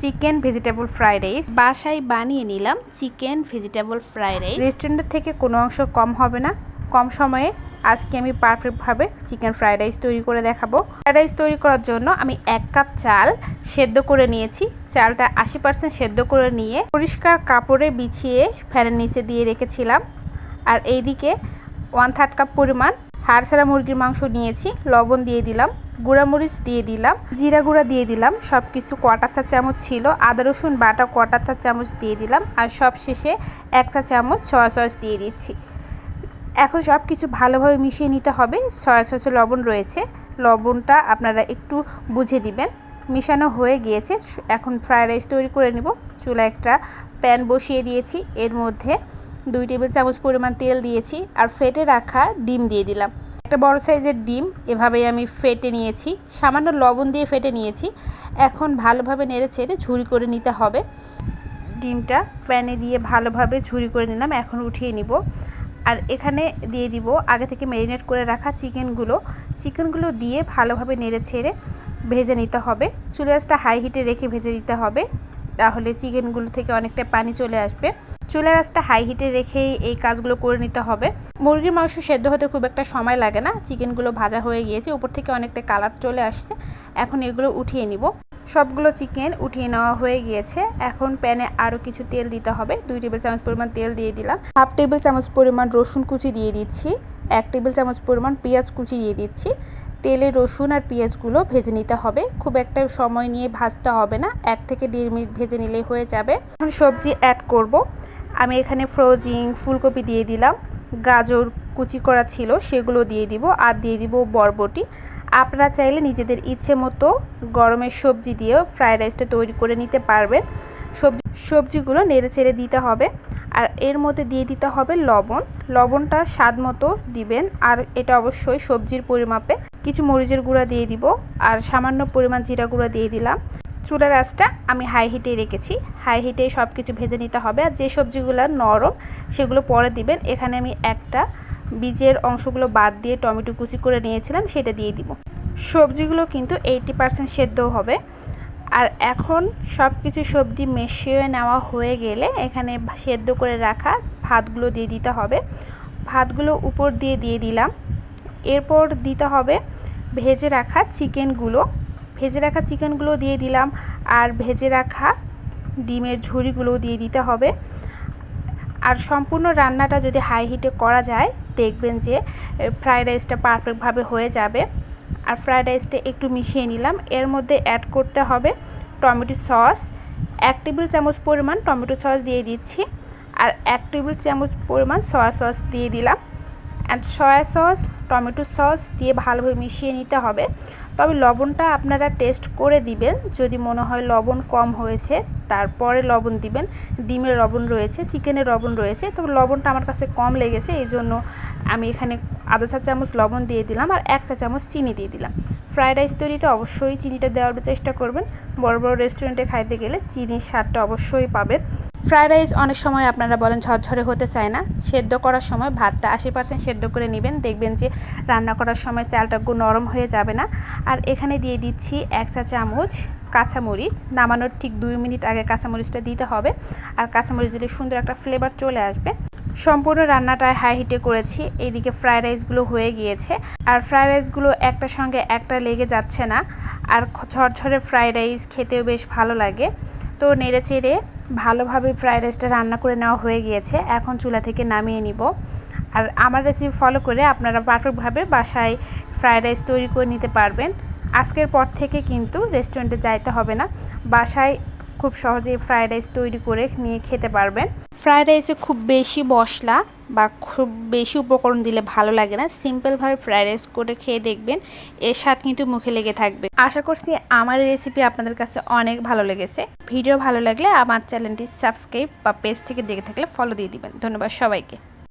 Chicken vegetable fried rice বাসায় বানিয়ে নিলাম। চিকেন ভেজিটেবল ফ্রাইড রাইস রেস্টুরেন্টের থেকে কোনো অংশ কম হবে না। কম সময়ে আজকে আমি পারফেক্টভাবে চিকেন ফ্রাইড রাইস তৈরি করে দেখাবো। ফ্রাইড রাইস তৈরি করার জন্য আমি 1 কাপ চাল সেদ্ধ করে নিয়েছি। চালটা 80% সেদ্ধ করে নিয়ে পরিষ্কার কাপড়ে বিছিয়ে ফ্যানের নিচে দিয়ে রেখেছিলাম। আর এইদিকে 1/3 কাপ পরিমাণ হাড় ছাড়া মুরগির মাংস নিয়েছি। লবণ দিয়ে দিলাম, গুঁড়ামরিচ দিয়ে দিলাম, জিরা গুঁড়া দিয়ে দিলাম, সব কিছু 1/4 চা চামচ ছিল। আদা রসুন বাটা 1/4 চা চামচ দিয়ে দিলাম। আর সব শেষে 1 চা চামচ সয়া সস দিয়ে দিচ্ছি। এখন সব কিছু ভালোভাবে মিশিয়ে নিতে হবে। সয়া সসে লবণ রয়েছে, লবণটা আপনারা একটু বুঝে দিবেন। মিশানো হয়ে গিয়েছে, এখন ফ্রাইড রাইস তৈরি করে নিব। চুলায় একটা প্যান বসিয়ে দিয়েছি, এর মধ্যে 2 টেবিল চামচ পরিমাণ তেল দিয়েছি আর ফেটে রাখা ডিম দিয়ে দিলাম। একটা বড় সাইজের ডিম এভাবেই আমি ফেটে নিয়েছি, সামান্য লবণ দিয়ে ফেটে নিয়েছি। এখন ভালোভাবে নেড়ে ছেড়ে ঝুরি করে নিতে হবে। ডিমটা প্যানে দিয়ে ভালোভাবে ঝুরি করে নিলাম, এখন উঠিয়ে নিব। আর এখানে দিয়ে দিব আগে থেকে ম্যারিনেট করে রাখা চিকেনগুলো দিয়ে ভালোভাবে নেড়ে ছেড়ে ভেজে নিতে হবে। চুলার আঁচটা হাই হিটে রেখে ভেজে নিতে হবে, তাহলে চিকেনগুলো থেকে অনেকটা পানি চলে আসবে। চুলার আঁচটা হাই হিটে রেখেই এই কাজগুলো করে নিতে হবে। মুরগির মাংস সেদ্ধ হতে খুব একটা সময় লাগে না। চিকেনগুলো ভাজা হয়ে গিয়েছে, উপর থেকে অনেকটা কালার চলে আসছে। এখন এগুলো উঠিয়ে নিব। সবগুলো চিকেন উঠিয়ে নেওয়া হয়ে গিয়েছে। এখন প্যানে আরও কিছু তেল দিতে হবে। 2 টেবিল চামচ পরিমাণ তেল দিয়ে দিলাম। 1/2 টেবিল চামচ পরিমাণ রসুন কুচি দিয়ে দিচ্ছি। 1 টেবিল চামচ পরিমাণ পেঁয়াজ কুচি দিয়ে দিচ্ছি। তেলে রসুন আর পেঁয়াজগুলো ভেজে নিতে হবে, খুব একটা সময় নিয়ে ভাজতে হবে না, 1 থেকে 1.5 মিনিট ভেজে নিলেই হয়ে যাবে। এখন সবজি অ্যাড করব। আমি এখানে ফ্রোজিং ফুলকপি দিয়ে দিলাম, গাজর কুচি করা ছিল সেগুলো দিয়ে দিব, আর দিয়ে দিব বরবটি। আপনারা চাইলে নিজেদের ইচ্ছে মতো গরমের সবজি দিয়েও ফ্রাইড রাইসটা তৈরি করে নিতে পারবেন। সবজিগুলো নেড়ে ছেড়ে দিতে হবে। আর এর মধ্যে দিয়ে দিতে হবে লবণটা স্বাদ মতো দিবেন, আর এটা অবশ্যই সবজির পরিমাপে। কিছু মরিচের গুঁড়া দিয়ে দিব আর সামান্য পরিমাণ জিরা গুঁড়া দিয়ে দিলাম। চুলার আঁচটা আমি হাই হিটে রেখেছি, হাই হিটে সব কিছু ভেজে নিতে হবে। আর যে সবজিগুলো নরম সেগুলো পরে দিবেন। এখানে আমি একটা বীজের অংশগুলো বাদ দিয়ে টমেটো কুচি করে নিয়েছিলাম, সেটা দিয়ে দিব। সবজিগুলো কিন্তু 80% সেদ্ধ হবে। আর এখন সব কিছু সবজি মিশিয়ে নেওয়া হয়ে গেলে এখানে সেদ্ধ করে রাখা ভাতগুলো দিয়ে দিতে হবে। ভাতগুলো উপর দিয়ে দিলাম। এরপর দিতে হবে ভেজে রাখা চিকেনগুলো দিয়ে দিলাম। আর ভেজে রাখা ডিমের ঝুড়িগুলো দিয়ে দিতে হবে। আর সম্পূর্ণ রান্নাটা যদি হাই হিটে করা যায়, দেখবেন যে ফ্রাইড রাইসটা পারফেক্টভাবে হয়ে যাবে। আর ফ্রাইড রাইসটা একটু মিশিয়ে নিলাম। এর মধ্যে অ্যাড করতে হবে টমেটো সস। 1 টেবিল চামচ পরিমাণ টমেটো সস দিয়ে দিচ্ছি। আর 1 টেবিল চামচ পরিমাণ সয়া সস দিয়ে দিলাম। And soya sauce tomato sauce দিয়ে ভালোভাবে মিশিয়ে নিতে হবে। তবে লবণটা আপনারা টেস্ট করে দিবেন, যদি মনে হয় লবণ কম হয়েছে তারপরে লবণ দিবেন। ডিমের লবণ রয়েছে, চিকেনের লবণ রয়েছে, তবে লবণটা আমার কাছে কম লেগেছে, এই জন্য আমি এখানে আধা চা চামচ লবণ দিয়ে দিলাম আর 1 চা চামচ চিনি দিয়ে দিলাম। ফ্রাইড রাইস তৈরিতে অবশ্যই চিনিটা দেওয়ার চেষ্টা করবেন। বড় বড় রেস্টুরেন্টে খাইতে গেলে চিনির স্বাদটা অবশ্যই পাবেন। ফ্রাইড রাইস অনেক সময় আপনারা বলেন ঝরঝরে হতে চায় না। সেদ্ধ করার সময় ভাতটা 80% সেদ্ধ করে নেবেন, দেখবেন যে রান্না করার সময় চালটা নরম হয়ে যাবে না। আর এখানে দিয়ে দিচ্ছি 1 চা চামচ কাঁচামরিচ। নামানোর ঠিক 2 মিনিট আগে কাঁচামরিচটা দিতে হবে, আর কাঁচামরিচ দিলে সুন্দর একটা ফ্লেভার চলে আসবে। সম্পূর্ণ রান্নাটা হাই হিটে করেছি। এইদিকে ফ্রাইড রাইসগুলো হয়ে গিয়েছে, আর ফ্রাইড রাইসগুলো একটার সঙ্গে একটা লেগে যাচ্ছে না। আর ঝরঝরে ফ্রাইড রাইস খেতেও বেশ ভালো লাগে। তো নেড়ে চেড়ে ভালোভাবে ফ্রাইড রাইসটা রান্না করে নেওয়া হয়ে গিয়েছে। এখন চুলা থেকে নামিয়ে নিব। আর আমার রেসিপি ফলো করে আপনারা পারফেক্টভাবে বাসায় ফ্রাইড রাইস তৈরি করে নিতে পারবেন। আজকের পর থেকে কিন্তু রেস্টুরেন্টে যাইতে হবে না, বাসায় খুব সহজেই ফ্রাইড রাইস তৈরি করে নিয়ে খেতে পারবেন। ফ্রাইড রাইসে খুব বেশি মশলা বা খুব বেশি উপকরণ দিলে ভালো লাগে না। সিম্পলভাবে ফ্রাইড রাইস করে খেয়ে দেখবেন, এর স্বাদ কিন্তু মুখে লেগে থাকবে। আশা করছি আমার রেসিপি আপনাদের কাছে অনেক ভালো লেগেছে। ভিডিও ভালো লাগলে আমার চ্যানেলটি সাবস্ক্রাইব বা পেজ থেকে দেখে থাকলে ফলো দিয়ে দিবেন। ধন্যবাদ সবাইকে।